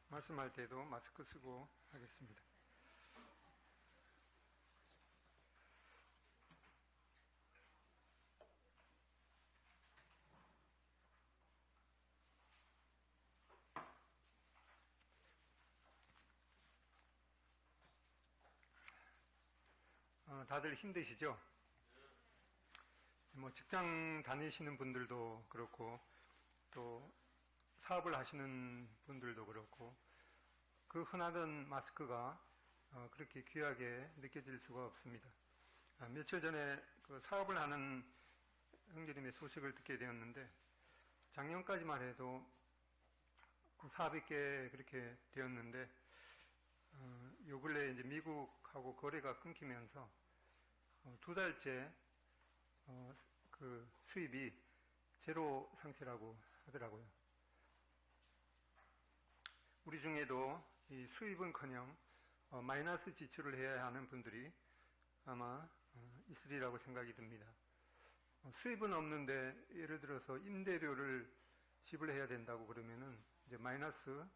말씀할 때도 마스크 쓰고 하겠습니다. 다들 힘드시죠? 뭐 직장 다니시는 분들도 그렇고 또 사업을 하시는 분들도 그렇고 그 흔하던 마스크가 그렇게 귀하게 느껴질 수가 없습니다. 며칠 전에 그 사업을 하는 형제님의 소식을 듣게 되었는데 작년까지만 해도 그 사업이 꽤 그렇게 되었는데 요 근래 이제 미국하고 거래가 끊기면서 두 달째 그 수입이 제로 상태라고 하더라고요. 우리 중에도 이 수입은커녕 마이너스 지출을 해야 하는 분들이 아마 있으리라고 생각이 듭니다. 수입은 없는데 예를 들어서 임대료를 지불해야 된다고 그러면은 이제 마이너스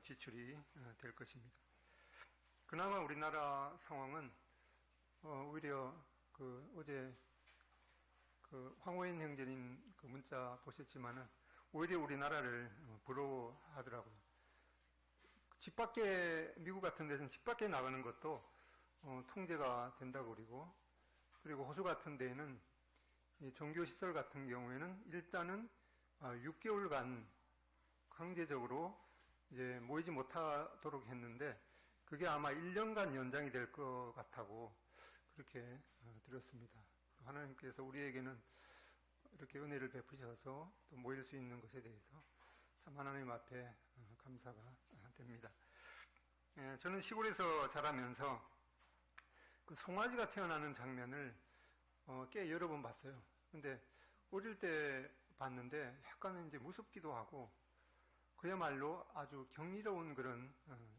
지출이 될 것입니다. 그나마 우리나라 상황은 오히려 그 어제 그 황호인 형제님 그 문자 보셨지만은 오히려 우리나라를 부러워하더라고요. 집 밖에 미국 같은 데서는 집 밖에 나가는 것도 통제가 된다고 그리고 호주 같은 데에는 이 종교시설 같은 경우에는 일단은 6개월간 강제적으로 이제 모이지 못하도록 했는데 그게 아마 1년간 연장이 될 것 같다고 그렇게 들었습니다. 하나님께서 우리에게는 이렇게 은혜를 베푸셔서 또 모일 수 있는 것에 대해서 참 하나님 앞에 감사가 됩니다. 저는 시골에서 자라면서 그 송아지가 태어나는 장면을 꽤 여러 번 봤어요. 근데 어릴 때 봤는데 약간은 이제 무섭기도 하고 그야말로 아주 경이로운 그런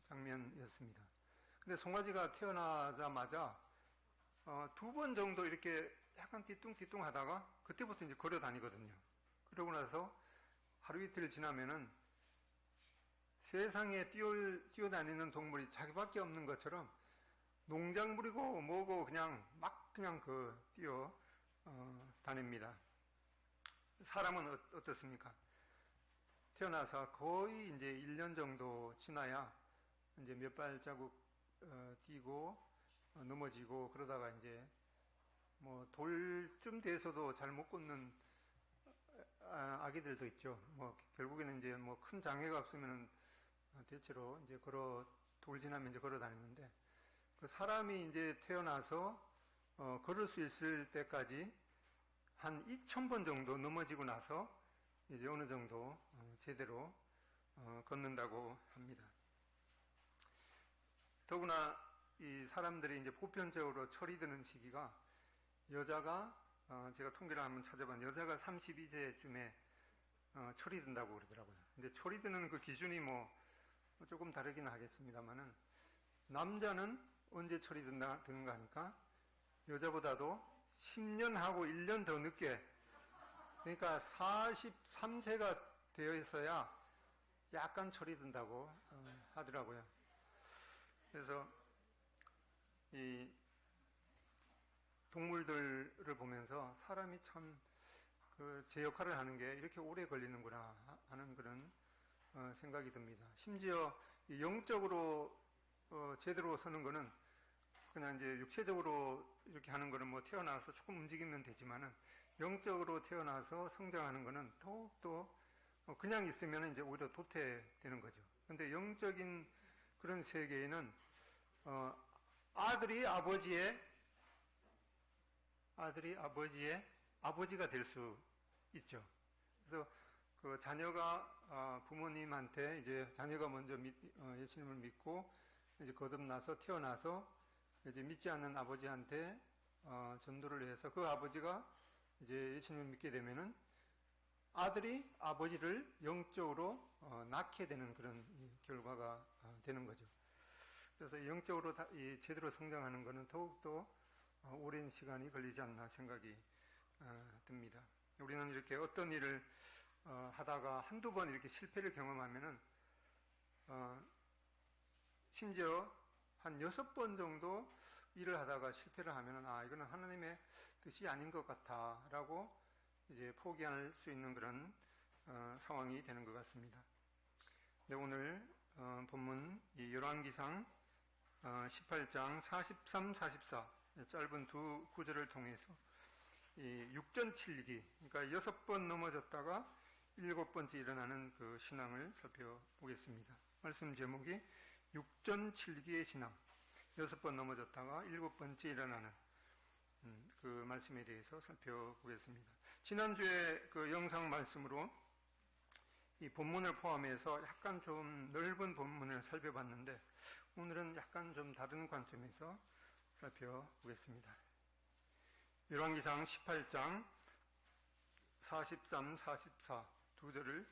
장면이었습니다. 근데 송아지가 태어나자마자 두 번 정도 이렇게 약간 띠뚱띠뚱 하다가 그때부터 이제 걸어 다니거든요. 그러고 나서 하루 이틀 지나면은 세상에 뛰어다니는 동물이 자기밖에 없는 것처럼 농작물이고 뭐고 그냥 막 그냥 뛰어 다닙니다. 사람은 어떻습니까? 태어나서 거의 이제 1년 정도 지나야 이제 몇 발자국 뛰고 넘어지고 그러다가 이제 뭐 돌쯤 돼서도 잘 못 걷는 아기들도 있죠. 뭐 결국에는 이제 뭐 큰 장애가 없으면은 대체로 이제 돌 지나면 이제 걸어 다니는데 그 사람이 이제 태어나서 걸을 수 있을 때까지 한 2,000번 정도 넘어지고 나서 이제 어느 정도 제대로 걷는다고 합니다. 더구나 이 사람들이 이제 보편적으로 철이 드는 시기가 여자가 제가 통계를 한번 찾아봤는데 여자가 32세쯤에 철이 든다고 그러더라고요. 근데 철이 드는 그 기준이 뭐 조금 다르긴 하겠습니다만은 남자는 언제 철이 드는가 하니까 여자보다도 10년 하고 1년 더 늦게 그러니까 43세가 되어 있어야 약간 철이 든다고 하더라고요. 그래서 이 동물들을 보면서 사람이 참 제 역할을 하는 게 이렇게 오래 걸리는구나 하는 그런 생각이 듭니다. 심지어 영적으로 제대로 서는 거는 그냥 이제 육체적으로 이렇게 하는 거는 뭐 태어나서 조금 움직이면 되지만은 영적으로 태어나서 성장하는 거는 더욱더 그냥 있으면 이제 오히려 도태되는 거죠. 근데 영적인 그런 세계에는 아들이 아버지의 아버지가 될 수 있죠. 그래서 그 자녀가 부모님한테 이제 자녀가 먼저 예수님을 믿고 이제 거듭나서 태어나서 이제 믿지 않는 아버지한테 전도를 해서 그 아버지가 이제 예수님을 믿게 되면은 아들이 아버지를 영적으로 낳게 되는 그런 결과가 되는 거죠. 그래서 영적으로 제대로 성장하는 것은 더욱더 오랜 시간이 걸리지 않나 생각이 듭니다. 우리는 이렇게 어떤 일을 하다가 한두 번 이렇게 실패를 경험하면은 심지어 한 6번 정도 일을 하다가 실패를 하면은 이거는 하나님의 뜻이 아닌 것 같다라고 이제 포기할 수 있는 그런 상황이 되는 것 같습니다. 네, 오늘 본문 이 열왕기상 18장 43, 44 짧은 두 구절을 통해서 이 육전칠기, 그러니까 6번 넘어졌다가 7번째 일어나는 그 신앙을 살펴보겠습니다. 말씀 제목이 육전칠기의 신앙, 6번 넘어졌다가 7번째 일어나는 그 말씀에 대해서 살펴보겠습니다. 지난주에 그 영상 말씀으로 이 본문을 포함해서 약간 좀 넓은 본문을 살펴봤는데 오늘은 약간 좀 다른 관점에서 살펴보겠습니다. 열왕기상 18장 43, 44 두 절을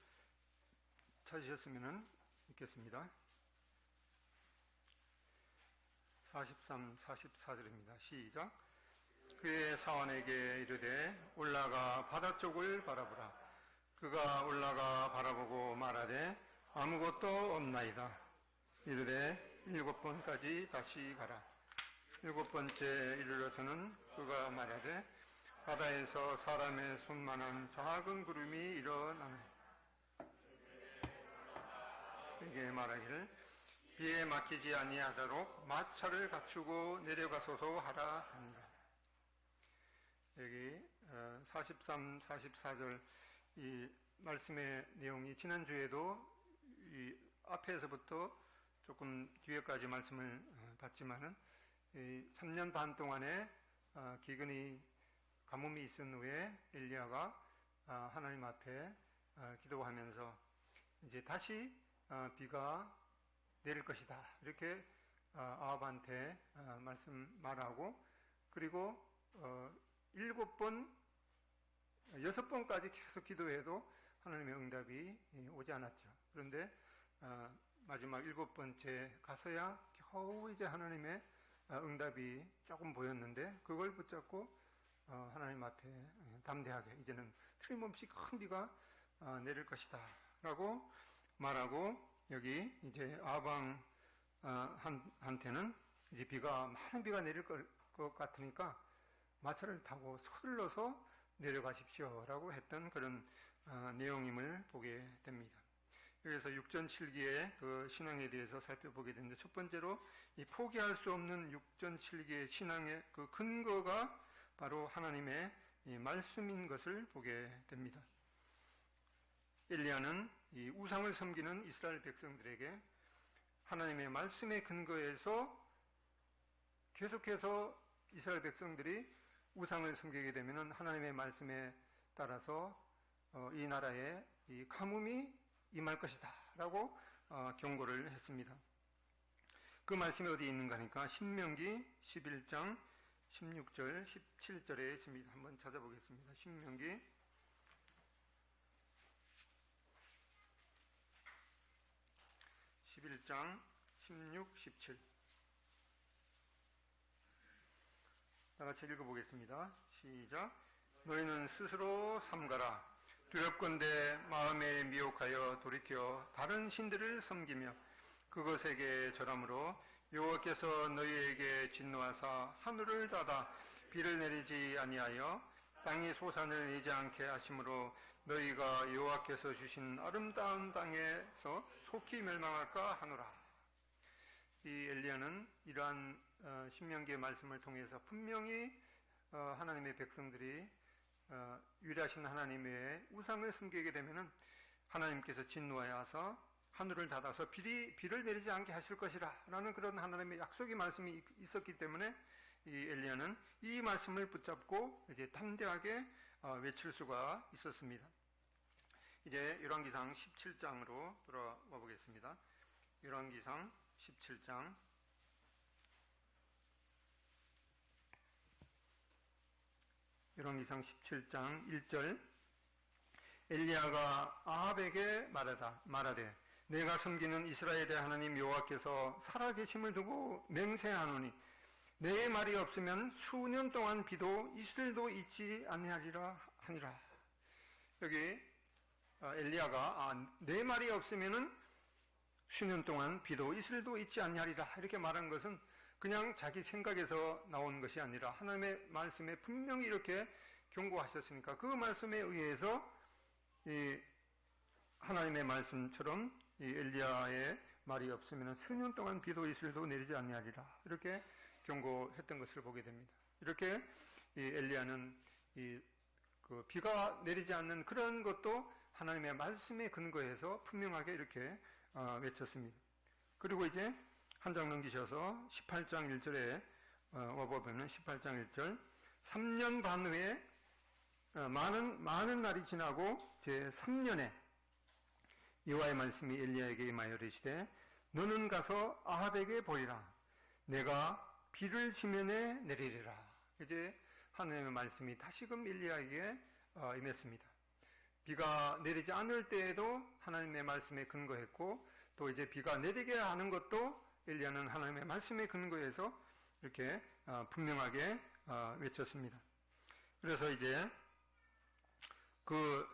찾으셨으면 읽겠습니다. 43, 44절입니다. 시작. 그의 사환에게 이르되 올라가 바다 쪽을 바라보라. 그가 올라가 바라보고 말하되 아무것도 없나이다. 이르되 7번까지 다시 가라. 7번째 이르러서는 그가 말하되 바다에서 사람의 손만한 작은 구름이 일어나네. 그에게 말하기를 비에 막히지 아니하도록 마차를 갖추고 내려가소서 하라 하니라. 여기 43, 44절 이 말씀의 내용이 지난주에도 이 앞에서부터 조금 뒤에까지 말씀을 봤지만은 3년 반 동안에 기근이 가뭄이 있은 후에 엘리야가 하나님 앞에 기도하면서 이제 다시 비가 내릴 것이다 이렇게 아합한테 말하고 그리고 6번까지 계속 기도해도 하나님의 응답이 오지 않았죠. 그런데 마지막 7번째 가서야 겨우 이제 하나님의 응답이 조금 보였는데 그걸 붙잡고 하나님 앞에 담대하게 이제는 틀림없이 큰 비가 내릴 것이다 라고 말하고 여기 이제 아방한테는 이제 많은 비가 내릴 것 같으니까 마차를 타고 서둘러서 내려가십시오 라고 했던 그런 내용임을 보게 됩니다. 그래서 육전칠기의 그 신앙에 대해서 살펴보게 되는데 첫 번째로 이 포기할 수 없는 육전칠기의 신앙의 그 근거가 바로 하나님의 이 말씀인 것을 보게 됩니다. 엘리야는 이 우상을 섬기는 이스라엘 백성들에게 하나님의 말씀의 근거에서 계속해서 이스라엘 백성들이 우상을 섬기게 되면 하나님의 말씀에 따라서 이 나라에 이 가뭄이 임할 것이다 라고 경고를 했습니다. 그 말씀이 어디 있는가 하니까 신명기 11장 16절 17절에 있습니다. 한번 찾아보겠습니다. 신명기 11장 16, 17 다같이 읽어보겠습니다. 시작. 너희는 스스로 삼가라. 두렵건대 마음에 미혹하여 돌이켜 다른 신들을 섬기며 그것에게 절함으로 여호와께서 너희에게 진노하사 하늘을 닫아 비를 내리지 아니하여 땅이 소산을 내지 않게 하심으로 너희가 여호와께서 주신 아름다운 땅에서 속히 멸망할까 하노라. 이 엘리야는 이러한 신명기의 말씀을 통해서 분명히 하나님의 백성들이 유일하신 하나님 외에 우상을 섬기게 되면은 하나님께서 진노하여서 하늘을 닫아서 비를 내리지 않게 하실 것이라 라는 그런 하나님의 약속의 말씀이 있었기 때문에 이 엘리야는 이 말씀을 붙잡고 이제 담대하게 외칠 수가 있었습니다. 이제 열왕기상 17장으로 돌아와 보겠습니다. 열왕기상 17장 열왕기상 17장 1절 엘리야가 아합에게 말하되 내가 섬기는 이스라엘의 하나님 여호와께서 살아계심을 두고 맹세하노니 내 말이 없으면 수년 동안 비도 이슬도 있지 아니하리라 하니라. 여기 엘리야가 내 말이 없으면은 수년 동안 비도 이슬도 있지 아니하리라 이렇게 말한 것은 그냥 자기 생각에서 나온 것이 아니라 하나님의 말씀에 분명히 이렇게 경고하셨으니까 그 말씀에 의해서 이 하나님의 말씀처럼 이 엘리야의 말이 없으면 수년 동안 비도 이슬도 내리지 아니하리라 이렇게 경고했던 것을 보게 됩니다. 이렇게 이 엘리야는 그 비가 내리지 않는 그런 것도 하나님의 말씀에 근거해서 분명하게 이렇게 외쳤습니다. 그리고 이제 한 장 넘기셔서 18장 1절에 와보면 18장 1절 3년 반 후에 많은 날이 지나고 제 3년에 여호와의 말씀이 엘리야에게 임하여 이르시되 너는 가서 아합에게 보리라 내가 비를 지면에 내리리라. 이제 하나님의 말씀이 다시금 엘리야에게 임했습니다. 비가 내리지 않을 때에도 하나님의 말씀에 근거했고 또 이제 비가 내리게 하는 것도 엘리야는 하나님의 말씀에 근거해서 이렇게 분명하게 외쳤습니다. 그래서 이제 그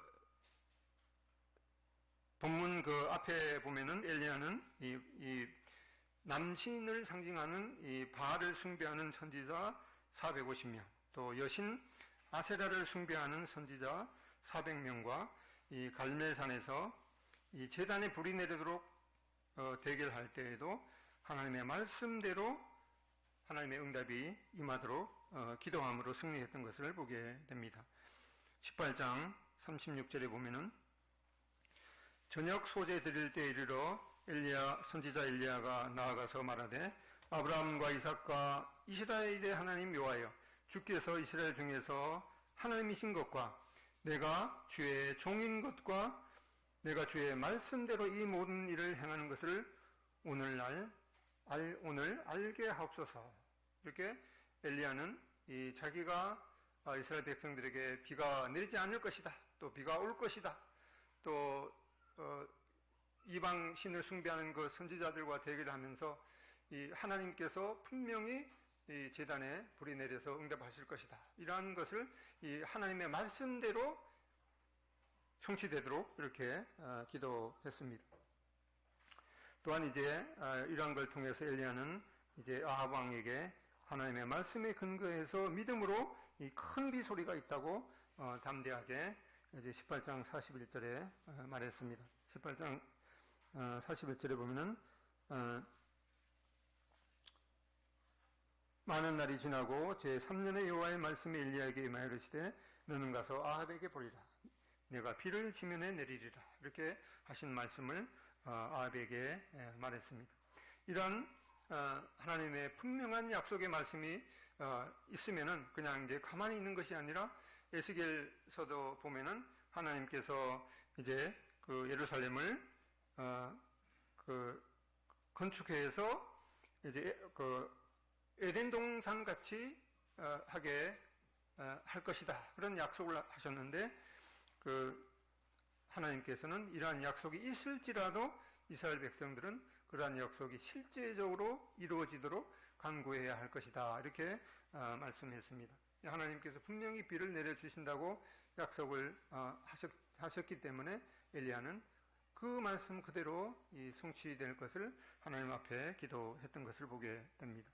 본문 그 앞에 보면은 엘리야는 이 남신을 상징하는 이 바알을 숭배하는 선지자 450명, 또 여신 아세라를 숭배하는 선지자 400명과 이 갈멜산에서 이 제단에 불이 내리도록 대결할 때에도 하나님의 말씀대로 하나님의 응답이 임하도록 기도함으로 승리했던 것을 보게 됩니다. 18장 36절에 보면은 저녁 소재 드릴 때 이르러 선지자 엘리야가 나아가서 말하되 아브라함과 이삭과 이스라엘의 하나님 여호와여 주께서 이스라엘 중에서 하나님이신 것과 내가 주의 종인 것과 내가 주의 말씀대로 이 모든 일을 행하는 것을 오늘 알게 하옵소서. 이렇게 엘리야는 자기가 이스라엘 백성들에게 비가 내리지 않을 것이다, 또 비가 올 것이다, 또 이방 신을 숭배하는 그 선지자들과 대결을 하면서 이 하나님께서 분명히 이 제단에 불이 내려서 응답하실 것이다, 이러한 것을 이 하나님의 말씀대로 성취되도록 이렇게 기도했습니다. 또한 이제 이러한 걸 통해서 엘리야는 이제 아합 왕에게 하나님의 말씀에 근거해서 믿음으로 이 큰 비 소리가 있다고 담대하게 이제 18장 41절에 말했습니다. 18장 41절에 보면은 많은 날이 지나고 제 3년의 여호와의 말씀이 엘리야에게 임하여 이르시되 너는 가서 아합에게 보리라 내가 비를 지면에 내리리라 이렇게 하신 말씀을 아합에게 말했습니다. 이런 하나님의 분명한 약속의 말씀이 있으면은 그냥 이제 가만히 있는 것이 아니라 에스겔서도 보면은 하나님께서 이제 그 예루살렘을 그 건축해서 이제 그 에덴 동산 같이 하게 할 것이다, 그런 약속을 하셨는데 그 하나님께서는 이러한 약속이 있을지라도 이스라엘 백성들은 그러한 약속이 실제적으로 이루어지도록 간구해야 할 것이다, 이렇게 말씀했습니다. 하나님께서 분명히 비를 내려주신다고 약속을 하셨기 때문에 엘리야는 그 말씀 그대로 성취될 것을 하나님 앞에 기도했던 것을 보게 됩니다.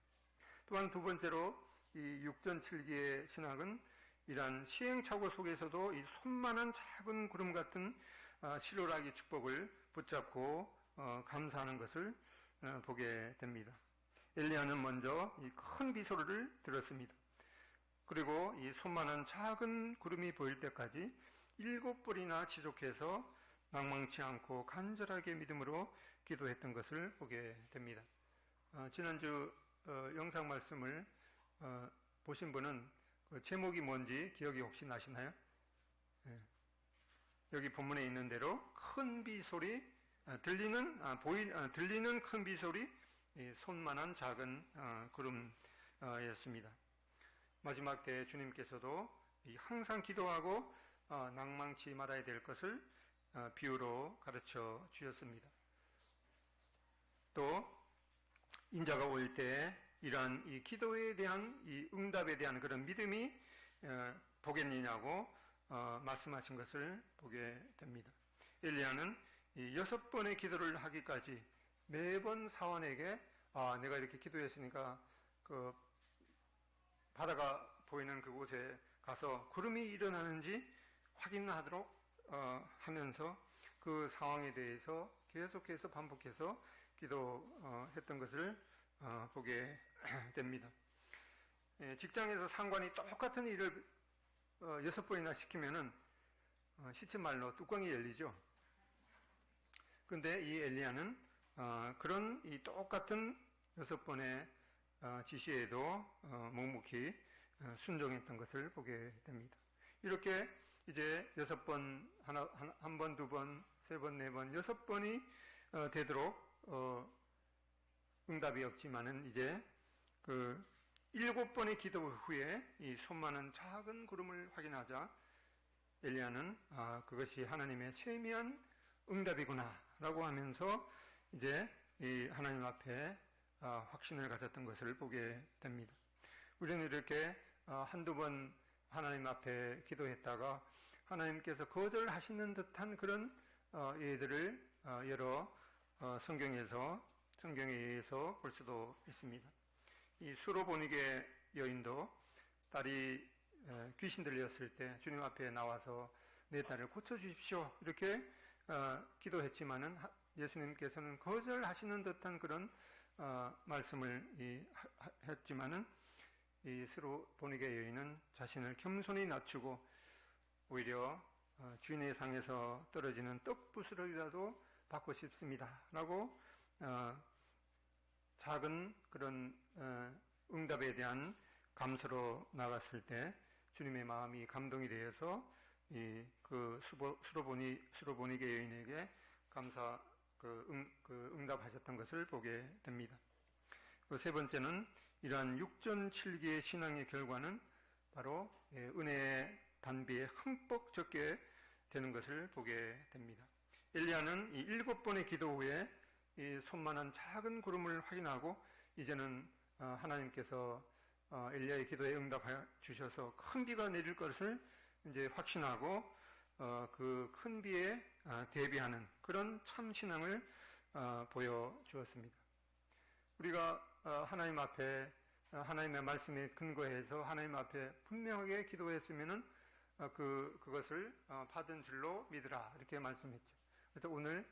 또한 두 번째로 이 6전 7기의 신학은 이러한 시행착오 속에서도 이 손만한 작은 구름 같은 실오라기 축복을 붙잡고 감사하는 것을 보게 됩니다. 엘리야는 먼저 이 큰 비소리를 들었습니다. 그리고 이 손만한 작은 구름이 보일 때까지 7번이나 지속해서 낭망치 않고 간절하게 믿음으로 기도했던 것을 보게 됩니다. 지난주 영상 말씀을 보신 분은 그 제목이 뭔지 기억이 혹시 나시나요? 여기 본문에 있는 대로 큰 비소리, 들리는 큰 비소리, 손만한 작은 구름이었습니다. 마지막 때에 주님께서도 항상 기도하고 낭망치 말아야 될 것을 비유로 가르쳐 주셨습니다. 또 인자가 올 때 이러한 이 기도에 대한 이 응답에 대한 그런 믿음이 보겠느냐고 말씀하신 것을 보게 됩니다. 엘리야는 6번의 기도를 하기까지 매번 사원에게 내가 이렇게 기도했으니까 그 바다가 보이는 그곳에 가서 구름이 일어나는지 확인하도록 하면서 그 상황에 대해서 계속해서 반복해서 기도했던 것을 보게 됩니다. 직장에서 상관이 똑같은 일을 6번이나 시키면은 시체말로 뚜껑이 열리죠. 근데 이 엘리야는 그런 이 똑같은 6번의 지시에도 묵묵히 순종했던 것을 보게 됩니다. 이렇게 이제 6번, 한 번, 2번, 3번, 4번, 6번이 되도록 응답이 없지만은 이제 그 7번의 기도 후에 이 손만한 작은 구름을 확인하자 엘리야는 그것이 하나님의 세미한 응답이구나 라고 하면서 이제 이 하나님 앞에 확신을 가졌던 것을 보게 됩니다. 우리는 이렇게 한두 번 하나님 앞에 기도했다가 하나님께서 거절하시는 듯한 그런 예들을 여러 성경에 의해서 볼 수도 있습니다. 이 수로보니게 여인도 딸이 귀신 들렸을 때 주님 앞에 나와서 내 딸을 고쳐주십시오 이렇게 기도했지만은 예수님께서는 거절하시는 듯한 그런 말씀을 했지만은 이 수로보니게 여인은 자신을 겸손히 낮추고 오히려 주인의 상에서 떨어지는 떡부스러기라도 받고 싶습니다 라고 작은 그런 응답에 대한 감사로 나갔을 때 주님의 마음이 감동이 되어서 그 수로보니게 여인에게 감사 응답하셨던 것을 보게 됩니다. 그 세 번째는 이러한 6.7기의 신앙의 결과는 바로 은혜의 단비에 흠뻑 적게 되는 것을 보게 됩니다. 엘리야는 이 7번의 기도 후에 이 손만한 작은 구름을 확인하고 이제는 하나님께서 엘리야의 기도에 응답하여 주셔서 큰 비가 내릴 것을 이제 확신하고 그 큰 비에 대비하는 그런 참 신앙을 보여 주었습니다. 우리가 하나님 앞에 하나님의 말씀에 근거해서 하나님 앞에 분명하게 기도했으면은 그것을 받은 줄로 믿으라 이렇게 말씀했죠. 그래서 오늘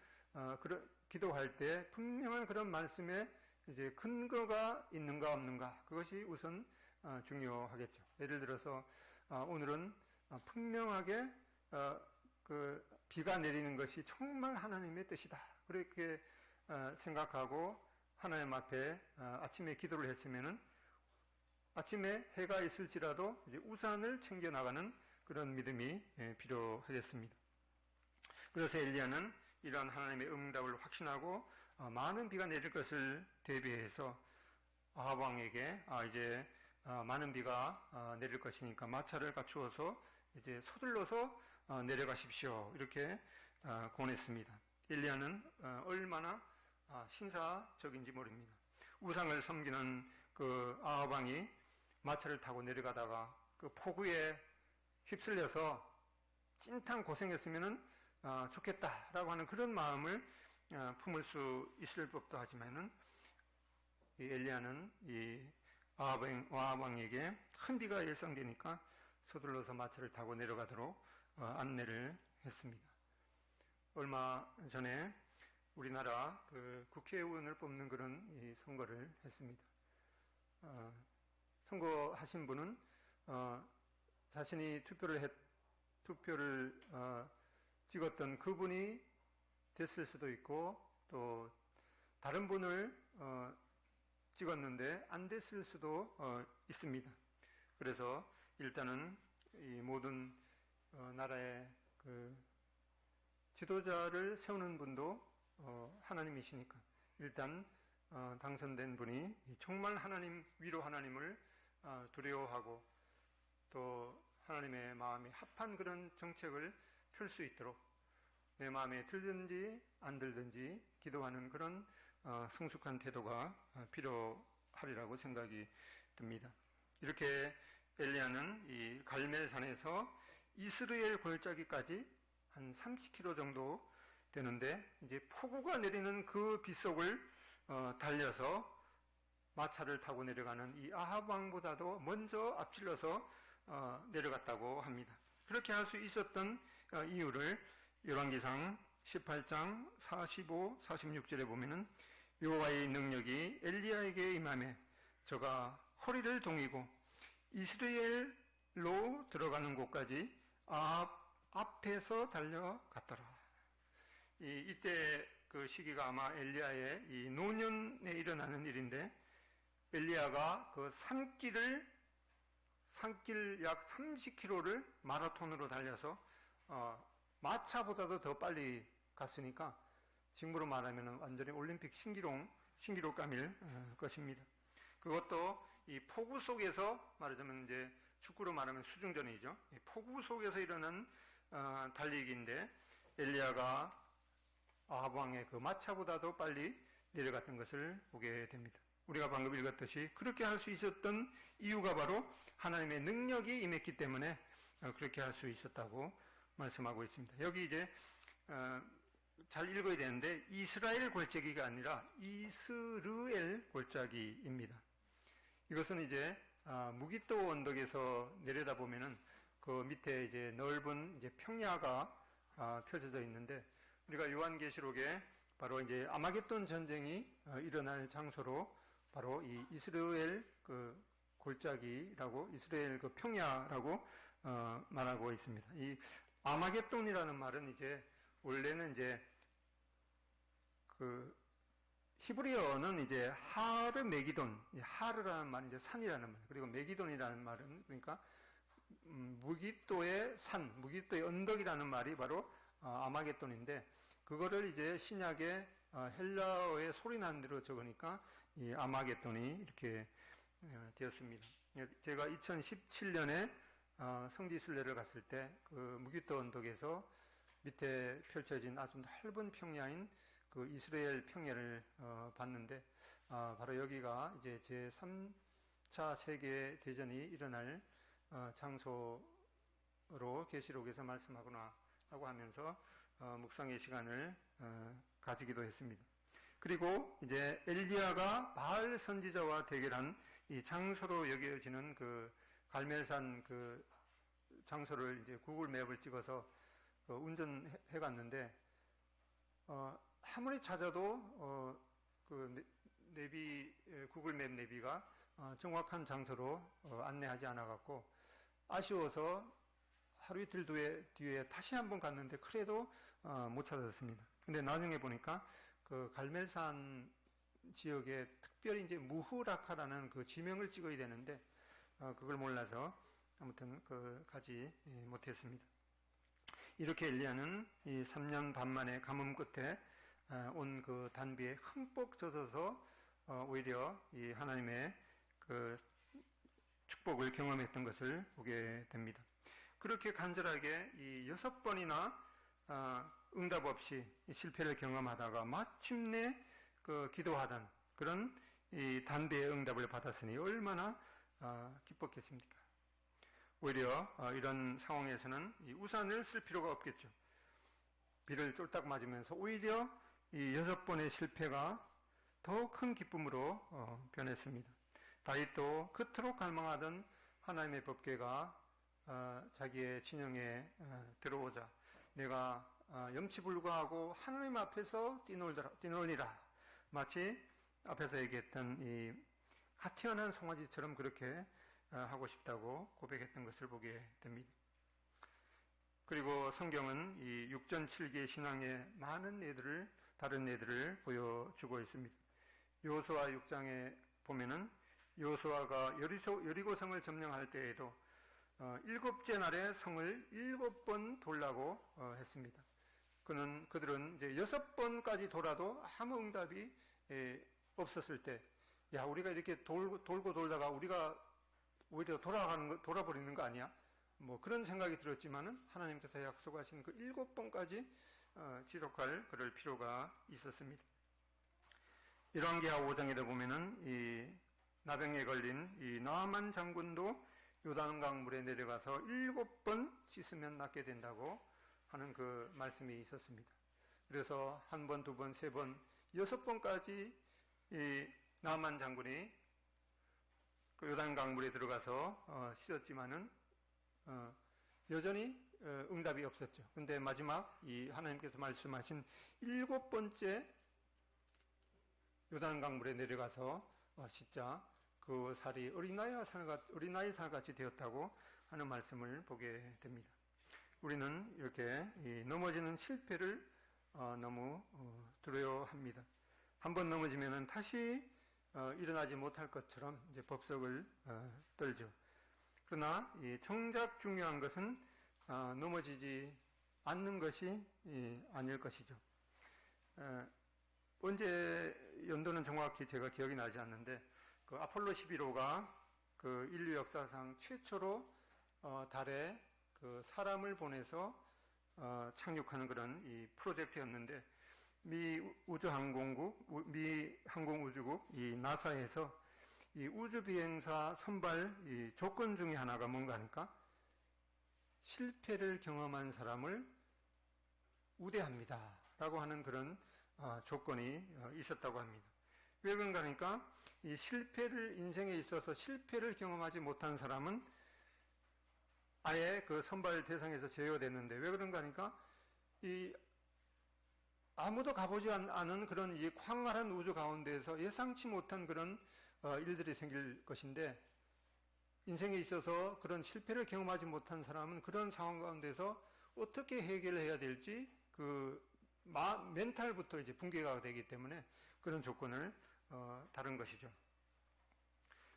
기도할 때 분명한 그런 말씀에 이제 근거가 있는가 없는가 그것이 우선 중요하겠죠. 예를 들어서 오늘은 분명하게 그 비가 내리는 것이 정말 하나님의 뜻이다 그렇게 생각하고 하나님 앞에 아침에 기도를 했으면은 아침에 해가 있을지라도 이제 우산을 챙겨 나가는 그런 믿음이 필요하겠습니다. 그래서 엘리야는 이러한 하나님의 응답을 확신하고 많은 비가 내릴 것을 대비해서 아합 왕에게 이제 많은 비가 내릴 것이니까 마차를 갖추어서 이제 서둘러서 내려가십시오 이렇게 권했습니다. 엘리야는 얼마나 신사적인지 모릅니다. 우상을 섬기는 그 아합 왕이 마차를 타고 내려가다가 그 폭우에 휩쓸려서 찐탕 고생했으면은 좋겠다라고 하는 그런 마음을 품을 수 있을 법도 하지만은 이 엘리야는 이 아합 왕에게 큰 비가 예상되니까 서둘러서 마차를 타고 내려가도록 안내를 했습니다. 얼마 전에 우리나라 그 국회의원을 뽑는 그런 이 선거를 했습니다. 선거하신 분은 자신이 투표를 찍었던 그분이 됐을 수도 있고 또 다른 분을 찍었는데 안 됐을 수도 있습니다. 그래서 일단은 이 모든 나라의 그 지도자를 세우는 분도 하나님이시니까 일단 당선된 분이 정말 위로 하나님을 두려워하고 또 하나님의 마음이 합한 그런 정책을 펼 수 있도록 내 마음에 들든지 안 들든지 기도하는 그런 성숙한 태도가 필요하리라고 생각이 듭니다. 이렇게 엘리야는 이 갈멜산에서 이스라엘 골짜기까지 한 30km 정도 되는데 이제 폭우가 내리는 그 빗속을 달려서 마차를 타고 내려가는 이 아합 왕보다도 먼저 앞질러서 내려갔다고 합니다. 그렇게 할 수 있었던 이유를 열왕기상 18장 45, 46절에 보면은 여호와의 능력이 엘리야에게 임하매 저가 허리를 동이고 이스라엘로 들어가는 곳까지 아합 앞에서 달려갔더라. 이때 그 시기가 아마 엘리야의 이 노년에 일어나는 일인데 엘리야가 그 산길 약 30km를 마라톤으로 달려서 마차보다도 더 빨리 갔으니까 지금으로 말하면 완전히 올림픽 신기록감일 것입니다. 그것도 이 폭우 속에서 말하자면 이제 축구로 말하면 수중전이죠. 이 폭우 속에서 일어난 달리기인데 엘리야가 아합 왕의 그 마차보다도 빨리 내려갔던 것을 보게 됩니다. 우리가 방금 읽었듯이 그렇게 할 수 있었던 이유가 바로 하나님의 능력이 임했기 때문에 그렇게 할 수 있었다고 말씀하고 있습니다. 여기 이제 잘 읽어야 되는데 이스라엘 골짜기가 아니라 이스르엘 골짜기입니다. 이것은 이제 무기또 언덕에서 내려다 보면은 그 밑에 이제 넓은 이제 평야가 펼쳐져 있는데 우리가 요한계시록에 바로 이제 아마겟돈 전쟁이 일어날 장소로 바로 이 이스라엘 그 골짜기라고 이스라엘 그 평야라고 말하고 있습니다. 이 아마겟돈이라는 말은 이제 원래는 이제 그 히브리어는 이제 하르 메기돈, 하르라는 말은 이제 산이라는 말, 그리고 메기돈이라는 말은 그러니까 무기또의 산, 무기또의 언덕이라는 말이 바로 아마겟돈인데 그거를 이제 신약의 헬라어의 소리 나는 대로 적으니까 이 아마겟돈이 이렇게 되었습니다. 제가 2017년에 성지순례를 갔을 때 그 무기또 언덕에서 밑에 펼쳐진 아주 넓은 평야인 그 이스라엘 평야를 봤는데 바로 여기가 이제 제 3차 세계 대전이 일어날 장소로 계시록에서 말씀하구나 라고 하면서 묵상의 시간을 가지기도 했습니다. 그리고 이제 엘리야가 바알 선지자와 대결한 이 장소로 여겨지는 그 갈멜산 그 장소를 이제 구글 맵을 찍어서 운전해 갔는데 아무리 찾아도 그 구글 맵 내비가 정확한 장소로 안내하지 않아 갖고 아쉬워서 하루 이틀 뒤에 다시 한번 갔는데 그래도 못 찾았습니다. 근데 나중에 보니까 그 갈멜산 지역에 특별히 이제 무후라카라는 그 지명을 찍어야 되는데 그걸 몰라서 아무튼 가지 못했습니다. 이렇게 엘리야는 이 3년 반 만에 가뭄 끝에 온 그 단비에 흠뻑 젖어서 오히려 이 하나님의 그 축복을 경험했던 것을 보게 됩니다. 그렇게 간절하게 이 6번이나 응답 없이 실패를 경험하다가 마침내 그 기도하던 그런 이 단비의 응답을 받았으니 얼마나 기뻤겠습니까? 오히려 이런 상황에서는 이 우산을 쓸 필요가 없겠죠. 비를 쫄딱 맞으면서 오히려 이 6번의 실패가 더 큰 기쁨으로 변했습니다. 다윗도 그토록 갈망하던 하나님의 법궤가 자기의 진영에 들어오자 내가 염치불구하고 하나님 앞에서 뛰놀리라 마치 앞에서 얘기했던 이 갓 태어난 송아지처럼 그렇게 하고 싶다고 고백했던 것을 보게 됩니다. 그리고 성경은 이 육전칠기의 신앙의 많은 다른 예들을 보여주고 있습니다. 여호수아 6장에 보면은 여호수아가 여리고성을 점령할 때에도 7째 날에 성을 7번 돌라고 했습니다. 그들은 이제 6번까지 돌아도 아무 응답이 없었을 때, 야, 우리가 이렇게 돌고 돌다가 우리가 오히려 돌아버리는 거 아니야? 뭐 그런 생각이 들었지만은 하나님께서 약속하신 그 7번까지 지속할 그럴 필요가 있었습니다. 열왕기하 5장에도 보면은 이 나병에 걸린 이 나아만 장군도 요단강 물에 내려가서 7번 씻으면 낫게 된다고 하는 그 말씀이 있었습니다. 그래서 한 번, 두 번, 세 번, 6번까지 이 나만 장군이 그 요단 강물에 들어가서 씻었지만은 여전히 응답이 없었죠. 근데 마지막 이 하나님께서 말씀하신 7번째 요단 강물에 내려가서 씻자 그 살이 어린아이 살같이 되었다고 하는 말씀을 보게 됩니다. 우리는 이렇게 넘어지는 실패를 너무 두려워합니다. 한번 넘어지면은 다시 일어나지 못할 것처럼 이제 법석을 떨죠. 그러나 정작 중요한 것은 넘어지지 않는 것이 아닐 것이죠. 언제 연도는 정확히 제가 기억이 나지 않는데 그 아폴로 11호가 그 인류 역사상 최초로 달에 그 사람을 보내서 착륙하는 그런 이 프로젝트였는데 미 항공우주국 이 나사에서 이 우주 비행사 선발 이 조건 중에 하나가 뭔가 하니까 실패를 경험한 사람을 우대합니다라고 하는 그런 조건이 있었다고 합니다. 왜 그런가 하니까 이 인생에 있어서 실패를 경험하지 못한 사람은 아예 그 선발 대상에서 제외됐는데 왜 그런가 하니까 아무도 가보지 않은 그런 이 광활한 우주 가운데에서 예상치 못한 그런 일들이 생길 것인데 인생에 있어서 그런 실패를 경험하지 못한 사람은 그런 상황 가운데서 어떻게 해결해야 될지 멘탈부터 이제 붕괴가 되기 때문에 그런 조건을 다른 것이죠.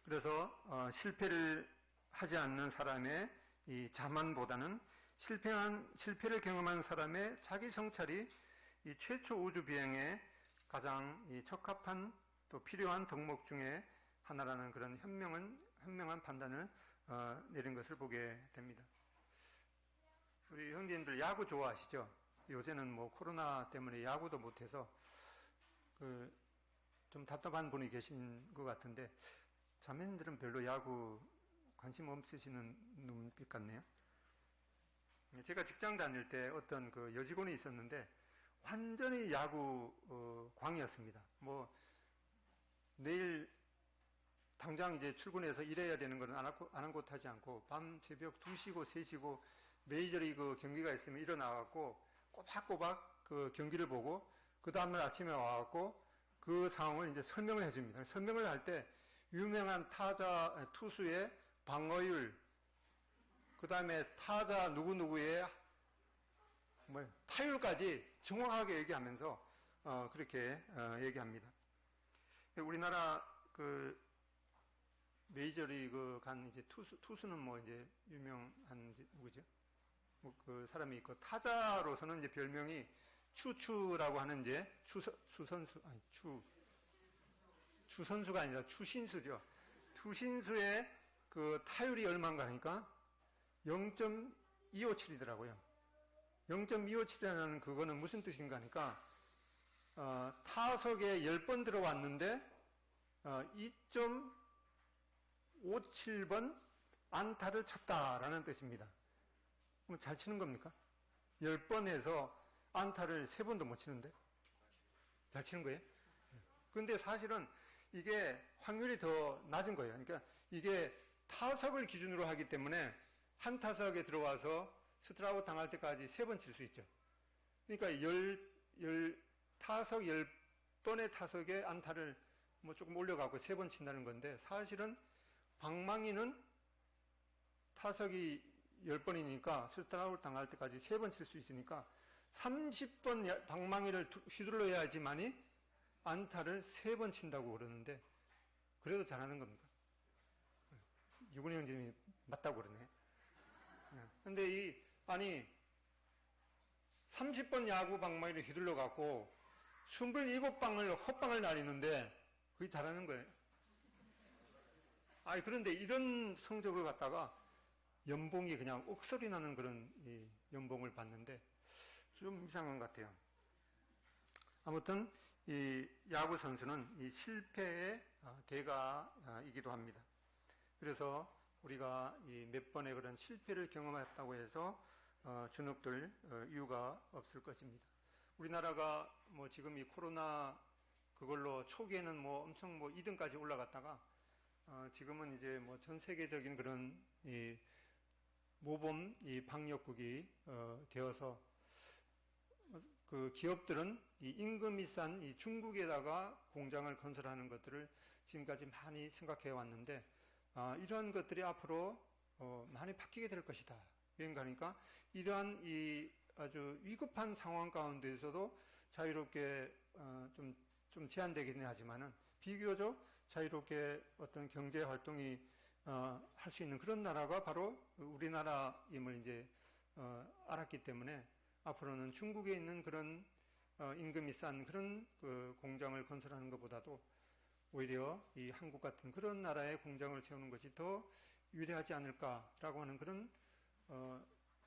그래서 실패를 하지 않는 사람의 이 자만보다는 실패를 경험한 사람의 자기 성찰이 이 최초 우주 비행에 가장 적합한 또 필요한 덕목 중에 하나라는 그런 현명한 판단을 내린 것을 보게 됩니다. 우리 형제님들 야구 좋아하시죠? 요새는 뭐 코로나 때문에 야구도 못해서 좀 답답한 분이 계신 것 같은데 자매님들은 별로 야구 관심 없으시는 눈빛 같네요. 제가 직장 다닐 때 어떤 그 여직원이 있었는데 완전히 야구 광이었습니다. 뭐 내일 당장 이제 출근해서 일해야 되는 것은 아랑곳하지 않고 밤 새벽 2시고 3시고 메이저리그 경기가 있으면 일어나갖고 꼬박꼬박 그 경기를 보고 그 다음날 아침에 와갖고 그 상황을 이제 설명을 해줍니다. 설명을 할 때 유명한 투수의 방어율, 그 다음에 타자 누구누구의 타율까지 정확하게 얘기하면서 그렇게 얘기합니다. 우리나라 그 메이저리그 간 이제 투수는 뭐 이제 유명한 이제 누구죠? 뭐 그 사람이 있고 타자로서는 이제 별명이 추추라고 하는 이제 추선수가 아니라 추신수죠. 추신수의 그 타율이 얼마인가 하니까 0.257이더라고요. 0.257이라는 그거는 무슨 뜻인가 하니까 타석에 10번 들어왔는데 2.57번 안타를 쳤다라는 뜻입니다. 그럼 잘 치는 겁니까? 10번에서 안타를 3번도 못 치는데? 잘 치는 거예요? 그런데 사실은 이게 확률이 더 낮은 거예요. 그러니까 이게 타석을 기준으로 하기 때문에 한 타석에 들어와서 스트라이크 당할 때까지 3번 칠 수 있죠. 그러니까 타석 10번의 타석에 안타를 뭐 조금 올려갖고 3번 친다는 건데 사실은 방망이는 타석이 10번이니까 스트라이크 당할 때까지 3번 칠 수 있으니까 30번 방망이를 휘둘러야지만이 안타를 3번 친다고 그러는데 그래도 잘하는 겁니까? 유근희 형님이 맞다고 그러네. 근데 30번 야구 방망이를 휘둘러 갖고 27방을 헛방을 날리는데 그게 잘하는 거예요. 그런데 이런 성적을 갖다가 연봉이 그냥 억소리 나는 그런 연봉을 받는데 좀 이상한 것 같아요. 아무튼 이 야구 선수는 이 실패의 대가이기도 합니다. 그래서 우리가 이 몇 번의 그런 실패를 경험했다고 해서 주눅들 이유가 없을 것입니다. 우리나라가 뭐 지금 이 코로나 그걸로 초기에는 뭐 엄청 뭐 2등까지 올라갔다가 지금은 이제 뭐 전 세계적인 그런 이 모범 이 방역국이 되어서 그 기업들은 이 임금이 싼 이 중국에다가 공장을 건설하는 것들을 지금까지 많이 생각해 왔는데 이러한 것들이 앞으로 많이 바뀌게 될 것이다. 그러니까 이러한 이 아주 위급한 상황 가운데에서도 자유롭게 좀 제한되긴 하지만은 비교적 자유롭게 어떤 경제 활동이 할 수 있는 그런 나라가 바로 우리나라임을 이제 알았기 때문에 앞으로는 중국에 있는 그런 임금이 싼 그런 그 공장을 건설하는 것보다도 오히려 이 한국 같은 그런 나라의 공장을 세우는 것이 더 유리하지 않을까라고 하는 그런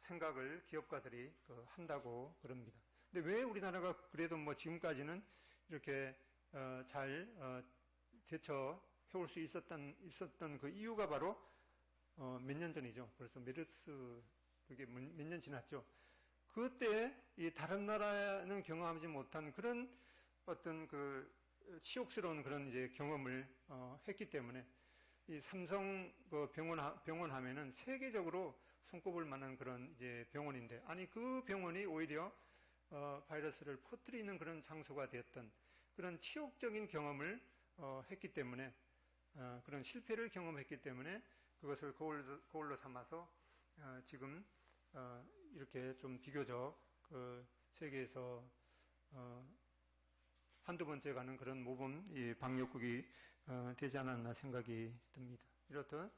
생각을 기업가들이 한다고 그럽니다. 근데 왜 우리나라가 그래도 뭐 지금까지는 이렇게 잘 대처해올 수 있었던 그 이유가 바로 몇 년 전이죠. 벌써 메르스 그게 몇 년 지났죠. 그때 이 다른 나라는 경험하지 못한 그런 어떤 그 치욕스러운 그런 이제 경험을 했기 때문에 이 삼성 그 병원 하면은 세계적으로 손꼽을 만한 그런 이제 병원인데 아니 그 병원이 오히려 바이러스를 퍼뜨리는 그런 장소가 되었던 그런 치욕적인 경험을 했기 때문에 그런 실패를 경험했기 때문에 그것을 거울로 삼아서 지금 이렇게 좀 비교적 그 세계에서 한두 번째 가는 그런 모범 이 방역국이 되지 않았나 생각이 듭니다. 이렇듯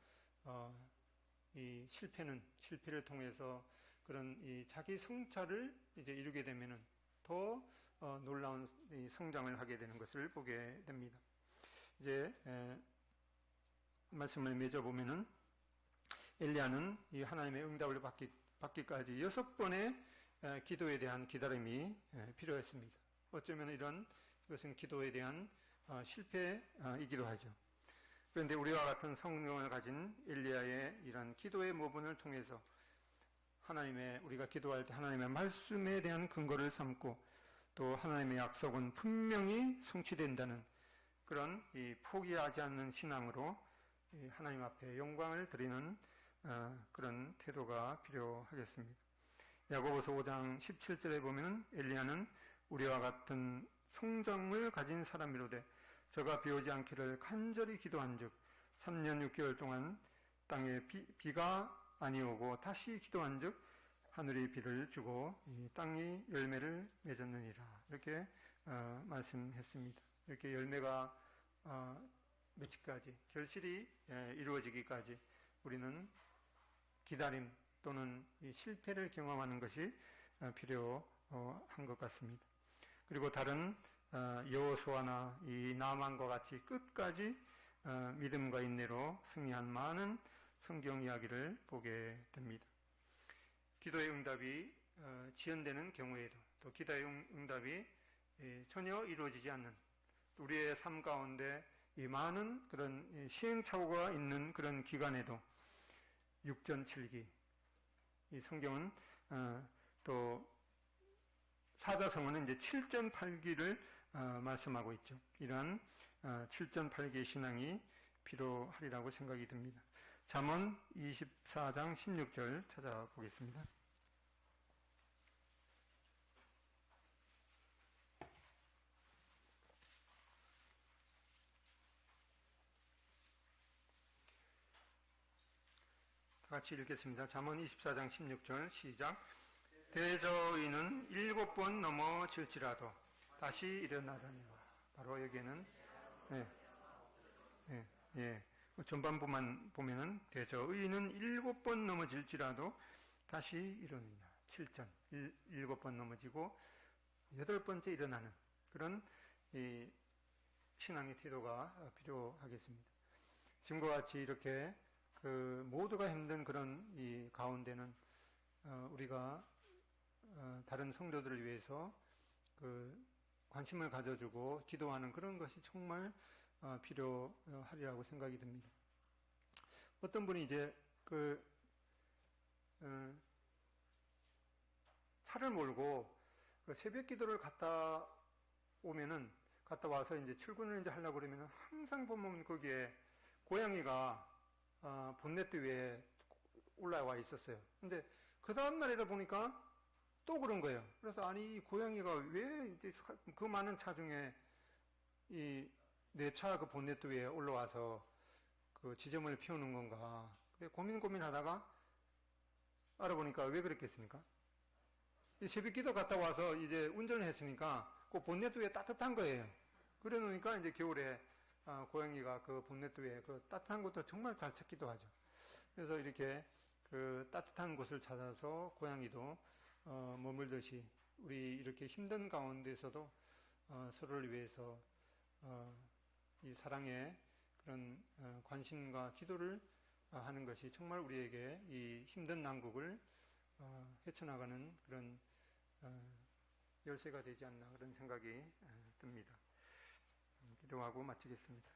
이 실패를 통해서 그런 이 자기 성찰을 이제 이루게 되면은 더 놀라운 이 성장을 하게 되는 것을 보게 됩니다. 이제 말씀을 맺어 보면은 엘리야는 이 하나님의 응답을 받기까지 6번의 기도에 대한 기다림이 필요했습니다. 어쩌면 이런 것은 기도에 대한 실패이기도 하죠. 그런데 우리와 같은 성령을 가진 엘리야의 이런 기도의 모본을 통해서 우리가 기도할 때 하나님의 말씀에 대한 근거를 삼고 또 하나님의 약속은 분명히 성취된다는 그런 이 포기하지 않는 신앙으로 하나님 앞에 영광을 드리는 그런 태도가 필요하겠습니다. 야고보서 5장 17절에 보면 엘리야는 우리와 같은 성정을 가진 사람이로되 저가 비오지 않기를 간절히 기도한즉 3년 6개월 동안 땅에 비가 아니오고 다시 기도한즉 하늘이 비를 주고 이 땅이 열매를 맺었느니라 이렇게 말씀했습니다. 이렇게 열매가 맺기까지 결실이 이루어지기까지 우리는 기다림 또는 이 실패를 경험하는 것이 필요한 것 같습니다. 그리고 다른 여호수아나 이 나만과 같이 끝까지 믿음과 인내로 승리한 많은 성경 이야기를 보게 됩니다. 기도의 응답이 지연되는 경우에도 또 기도의 응답이 전혀 이루어지지 않는 우리의 삶 가운데 이 많은 그런 시행착오가 있는 그런 기간에도 6전 7기 이 성경은 또 사자성어는 이제 7전 8기를 말씀하고 있죠. 이러한 7전 8기의 신앙이 필요하리라고 생각이 듭니다. 잠언 24장 16절 찾아보겠습니다. 같이 읽겠습니다. 잠언 24장 16절 시작. 대저의는 7번 넘어질지라도 다시 일어나려니와. 바로 여기에는 전반부만 보면은 대저의는 7번 넘어질지라도 다시 일어나느냐. 7전 7번 넘어지고 8번째 일어나는 그런 이 신앙의 태도가 필요하겠습니다. 지금과 같이 이렇게 그 모두가 힘든 그런 이 가운데는 우리가 다른 성도들을 위해서 그 관심을 가져주고 기도하는 그런 것이 정말 필요하리라고 생각이 듭니다. 어떤 분이 이제 차를 몰고 그 새벽 기도를 갔다 와서 이제 출근을 이제 하려고 그러면은 항상 보면 거기에 고양이가 본네트 위에 올라와 있었어요. 근데 그 다음날에도 보니까 또 그런 거예요. 그래서 아니, 이 고양이가 왜 이제 그 많은 차 중에 이 내 차 그 본네트 위에 올라와서 그 지점을 피우는 건가. 고민하다가 알아보니까 왜 그랬겠습니까? 이 새벽 기도 갔다 와서 이제 운전을 했으니까 그 본네트 위에 따뜻한 거예요. 그래 놓으니까 이제 겨울에 고양이가 그 본네트 위에 그 따뜻한 곳도 정말 잘 찾기도 하죠. 그래서 이렇게 그 따뜻한 곳을 찾아서 고양이도 머물듯이 우리 이렇게 힘든 가운데서도 서로를 위해서 이 사랑의 그런 관심과 기도를 하는 것이 정말 우리에게 이 힘든 난국을 헤쳐나가는 그런 열쇠가 되지 않나 그런 생각이 듭니다. 기도하고 마치겠습니다.